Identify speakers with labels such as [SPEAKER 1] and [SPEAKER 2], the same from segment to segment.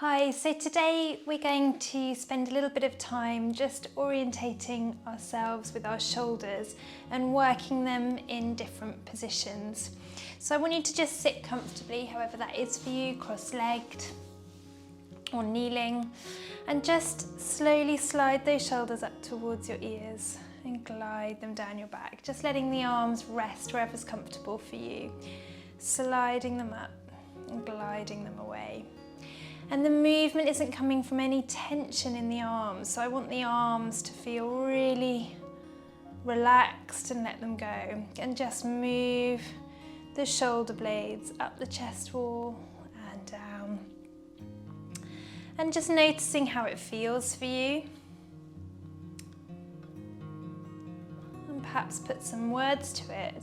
[SPEAKER 1] Hi, so today we're going to spend a little bit of time just orientating ourselves with our shoulders and working them in different positions. So I want you to just sit comfortably, however that is for you, cross-legged or kneeling, and just slowly slide those shoulders up towards your ears and glide them down your back, just letting the arms rest wherever's comfortable for you, sliding them up and gliding them away. And the movement isn't coming from any tension in the arms, so I want the arms to feel really relaxed and let them go. And just move the shoulder blades up the chest wall and down. And just noticing how it feels for you. And perhaps put some words to it.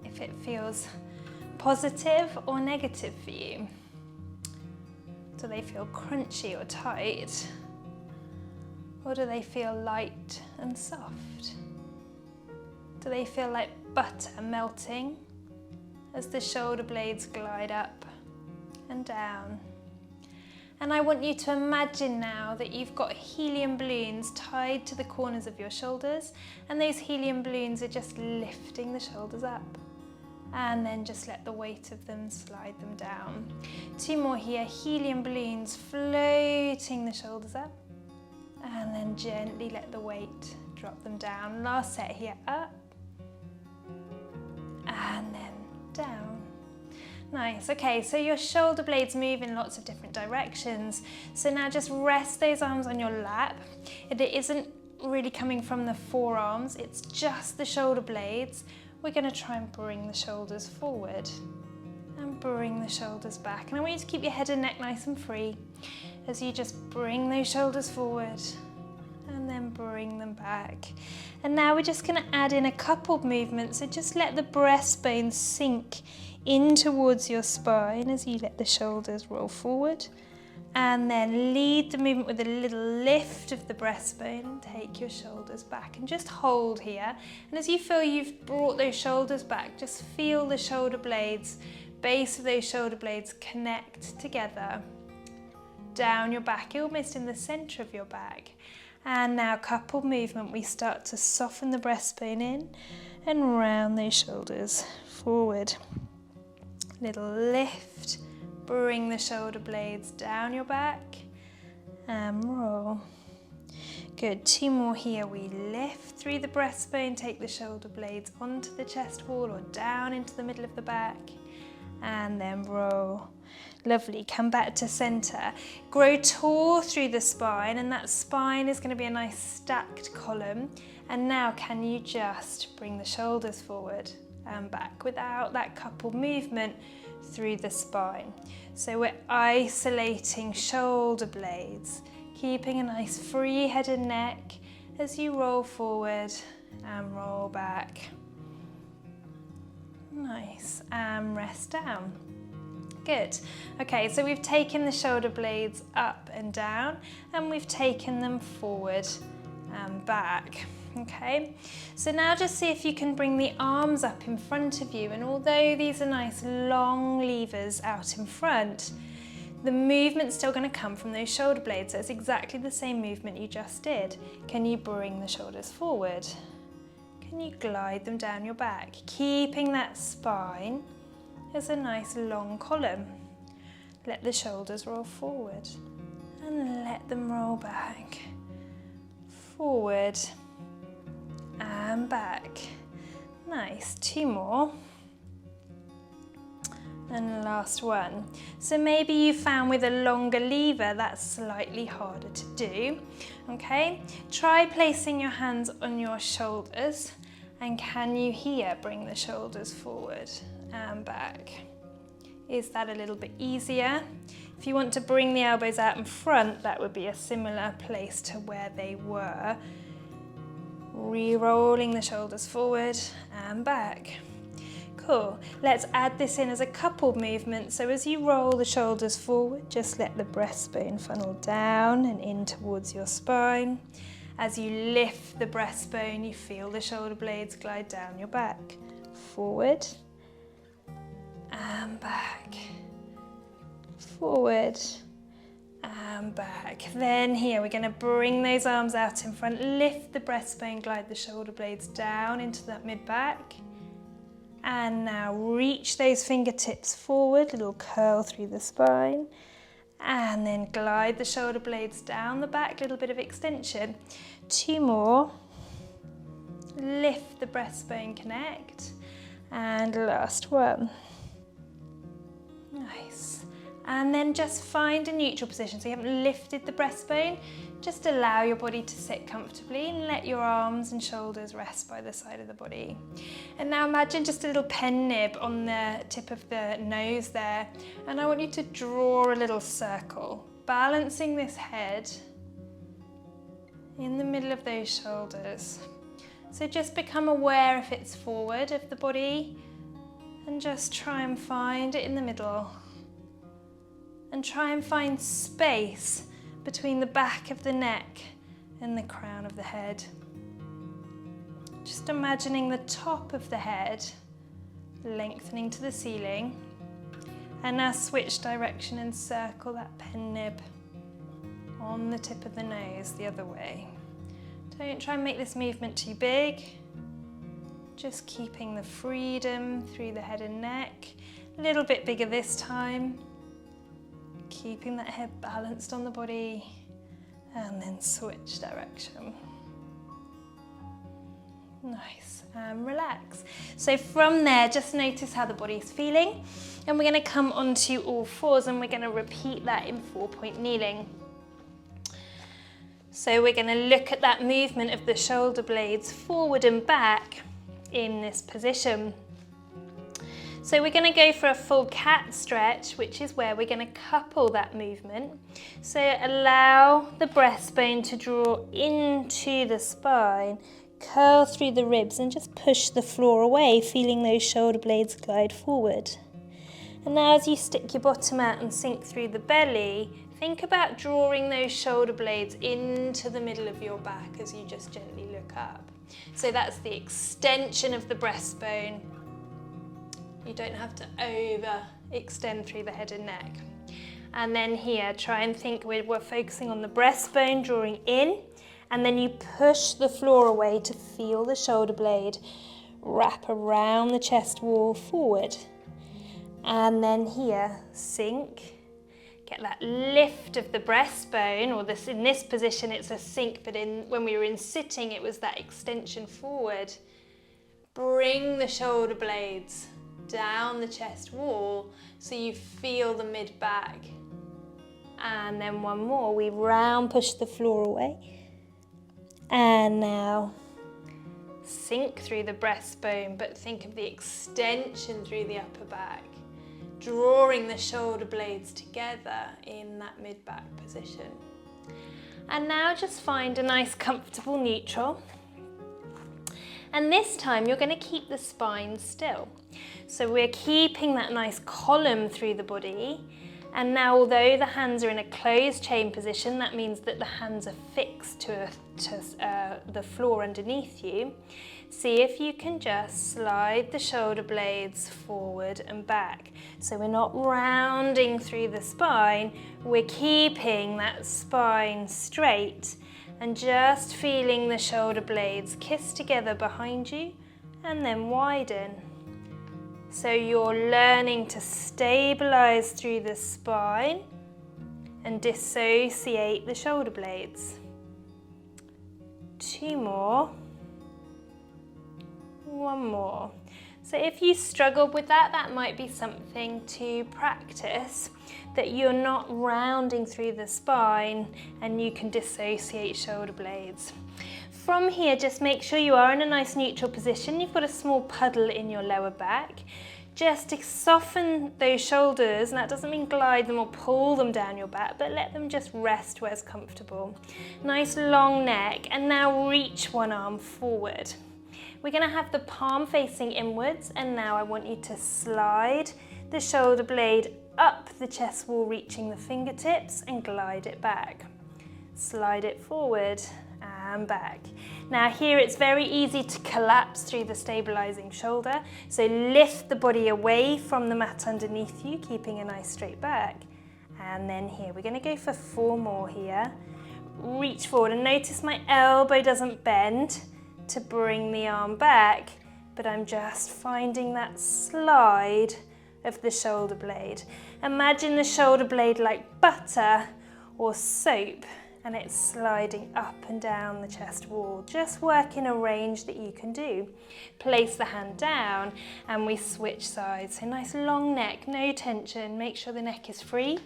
[SPEAKER 1] If it feels positive or negative for you. Do they feel crunchy or tight? Or do they feel light and soft? Do they feel like butter melting as the shoulder blades glide up and down? And I want you to imagine now that you've got helium balloons tied to the corners of your shoulders, and those helium balloons are just lifting the shoulders up. And then just let the weight of them slide them down. 2 more here, helium balloons floating the shoulders up, and then gently let the weight drop them down. Last set here, up, and then down. Nice, okay, so your shoulder blades move in lots of different directions. So now just rest those arms on your lap. It isn't really coming from the forearms, it's just the shoulder blades. We're going to try and bring the shoulders forward and bring the shoulders back. And I want you to keep your head and neck nice and free as you just bring those shoulders forward and then bring them back. And now we're just going to add in a couple of movements. So just let the breastbone sink in towards your spine as you let the shoulders roll forward. And then lead the movement with a little lift of the breastbone and take your shoulders back and just hold here. And as you feel you've brought those shoulders back, just feel the shoulder blades, base of those shoulder blades connect together down your back, almost in the center of your back. And now couple movement, we start to soften the breastbone in and round those shoulders forward. Little lift. Bring the shoulder blades down your back and roll. Good, 2 more here. We lift through the breastbone, take the shoulder blades onto the chest wall or down into the middle of the back and then roll. Lovely, come back to center. Grow tall through the spine, and that spine is going to be a nice stacked column. And now can you just bring the shoulders forward and back without that couple movement through the spine. So we're isolating shoulder blades, keeping a nice free head and neck as you roll forward and roll back. Nice, and rest down. Good. Okay, so we've taken the shoulder blades up and down, and we've taken them forward and back. Okay, so now just see if you can bring the arms up in front of you, and although these are nice long levers out in front, the movement's still going to come from those shoulder blades, so it's exactly the same movement you just did. Can you bring the shoulders forward? Can you glide them down your back, keeping that spine as a nice long column? Let the shoulders roll forward and let them roll back, forward and back. Nice, 2 more. And last one. So maybe you found with a longer lever that's slightly harder to do. Okay, try placing your hands on your shoulders, and can you here bring the shoulders forward and back? Is that a little bit easier? If you want to bring the elbows out in front, that would be a similar place to where they were. Re-rolling the shoulders forward and back. Cool. Let's add this in as a couple movement. So as you roll the shoulders forward, just let the breastbone funnel down and in towards your spine. As you lift the breastbone, you feel the shoulder blades glide down your back. Forward and back. forward, and back. Then here, we're gonna bring those arms out in front, lift the breastbone, glide the shoulder blades down into that mid-back. And now reach those fingertips forward, little curl through the spine. And then glide the shoulder blades down the back, little bit of extension. 2 more. Lift the breastbone, connect. And last one. Nice. And then just find a neutral position. So you haven't lifted the breastbone. Just allow your body to sit comfortably and let your arms and shoulders rest by the side of the body. And now imagine just a little pen nib on the tip of the nose there. And I want you to draw a little circle, balancing this head in the middle of those shoulders. So just become aware if it's forward of the body and just try and find it in the middle. And try and find space between the back of the neck and the crown of the head. Just imagining the top of the head lengthening to the ceiling. And now switch direction and circle that pen nib on the tip of the nose the other way. Don't try and make this movement too big. Just keeping the freedom through the head and neck. A little bit bigger this time. Keeping that head balanced on the body, and then switch direction. Nice, and relax. So from there, just notice how the body's feeling, and we're going to come onto all fours and we're going to repeat that in 4-point kneeling. So we're going to look at that movement of the shoulder blades forward and back in this position. So we're going to go for a full cat stretch, which is where we're going to couple that movement. So allow the breastbone to draw into the spine, curl through the ribs and just push the floor away, feeling those shoulder blades glide forward. And now as you stick your bottom out and sink through the belly, think about drawing those shoulder blades into the middle of your back as you just gently look up. So that's the extension of the breastbone. You don't have to overextend through the head and neck. And then here, try and think we're focusing on the breastbone, drawing in, and then you push the floor away to feel the shoulder blade wrap around the chest wall forward. And then here, sink, get that lift of the breastbone, or in this position it's a sink, but when we were in sitting it was that extension forward. Bring the shoulder blades down the chest wall so you feel the mid-back. And then one more, we round push the floor away. And now sink through the breastbone, but think of the extension through the upper back, drawing the shoulder blades together in that mid-back position. And now just find a nice comfortable neutral. And this time you're going to keep the spine still. So we're keeping that nice column through the body. And now although the hands are in a closed chain position, that means that the hands are fixed to the floor underneath you. See if you can just slide the shoulder blades forward and back. So we're not rounding through the spine, we're keeping that spine straight and just feeling the shoulder blades kiss together behind you and then widen. So you're learning to stabilize through the spine and dissociate the shoulder blades. 2 more. 1 more. So if you struggled with that, that might be something to practice, that you're not rounding through the spine and you can dissociate shoulder blades. From here, just make sure you are in a nice neutral position. You've got a small puddle in your lower back. Just to soften those shoulders, and that doesn't mean glide them or pull them down your back, but let them just rest where's comfortable. Nice long neck, and now reach one arm forward. We're going to have the palm facing inwards, and now I want you to slide the shoulder blade up the chest wall, reaching the fingertips, and glide it back. Slide it forward and back. Now here it's very easy to collapse through the stabilizing shoulder, so lift the body away from the mat underneath you, keeping a nice straight back, And then here, we're going to go for 4 more here. Reach forward and notice my elbow doesn't bend to bring the arm back, but I'm just finding that slide of the shoulder blade. Imagine the shoulder blade like butter or soap, and it's sliding up and down the chest wall. Just work in a range that you can do. Place the hand down and we switch sides. So nice long neck, no tension. Make sure the neck is free.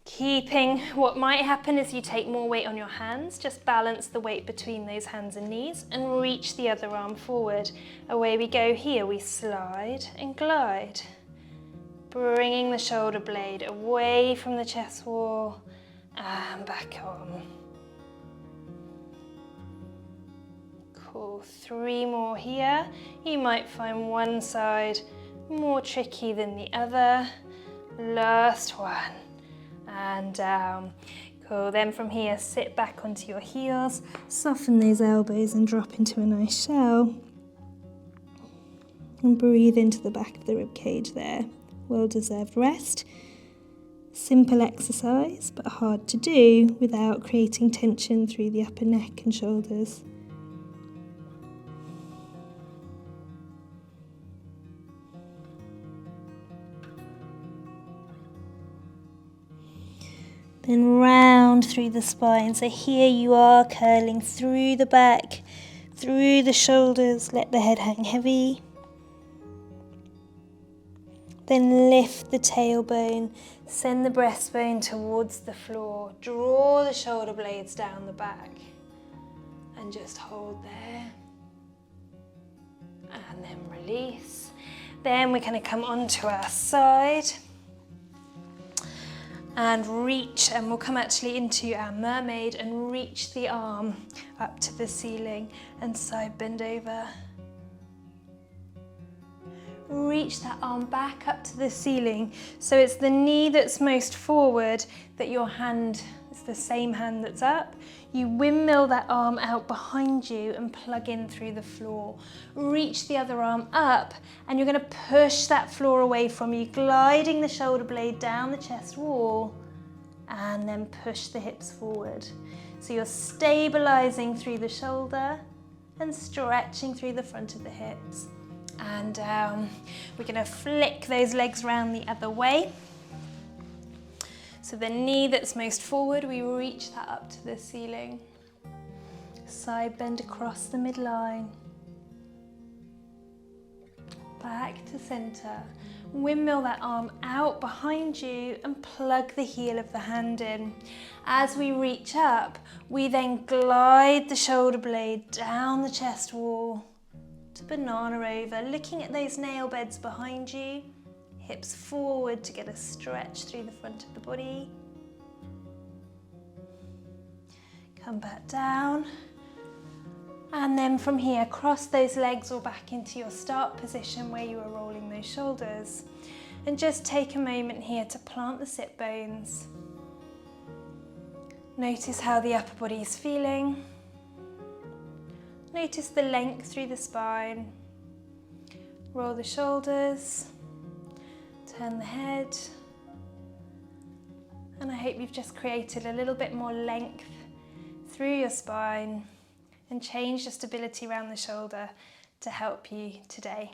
[SPEAKER 1] Keeping, what might happen is you take more weight on your hands, just balance the weight between those hands and knees and reach the other arm forward. Away we go here, we slide and glide. Bringing the shoulder blade away from the chest wall and back on. Cool, 3 more here. You might find one side more tricky than the other. Last one. And down. Cool, then from here, sit back onto your heels, soften those elbows and drop into a nice shell. And breathe into the back of the rib cage there. Well-deserved rest. Simple exercise, but hard to do without creating tension through the upper neck and shoulders. Then round through the spine. So here you are curling through the back, through the shoulders. Let the head hang heavy. Then lift the tailbone, send the breastbone towards the floor. Draw the shoulder blades down the back and just hold there. And then release. Then we're going to come onto our side. And reach, and we'll come actually into our mermaid and reach the arm up to the ceiling and side bend over. Reach that arm back up to the ceiling. So it's the knee that's most forward, that your hand is the same hand that's up. You windmill that arm out behind you and plug in through the floor. Reach the other arm up and you're going to push that floor away from you, gliding the shoulder blade down the chest wall and then push the hips forward. So you're stabilizing through the shoulder and stretching through the front of the hips. And down. We're going to flick those legs round the other way. So the knee that's most forward, we reach that up to the ceiling. Side bend across the midline. Back to center. Windmill that arm out behind you and plug the heel of the hand in. As we reach up, we then glide the shoulder blade down the chest wall to banana over, looking at those nail beds behind you. Hips forward to get a stretch through the front of the body. Come back down. And then from here, cross those legs or back into your start position where you are rolling those shoulders. And just take a moment here to plant the sit bones. Notice how the upper body is feeling. Notice the length through the spine. Roll the shoulders. Turn the head. And I hope you've just created a little bit more length through your spine and changed your stability around the shoulder to help you today.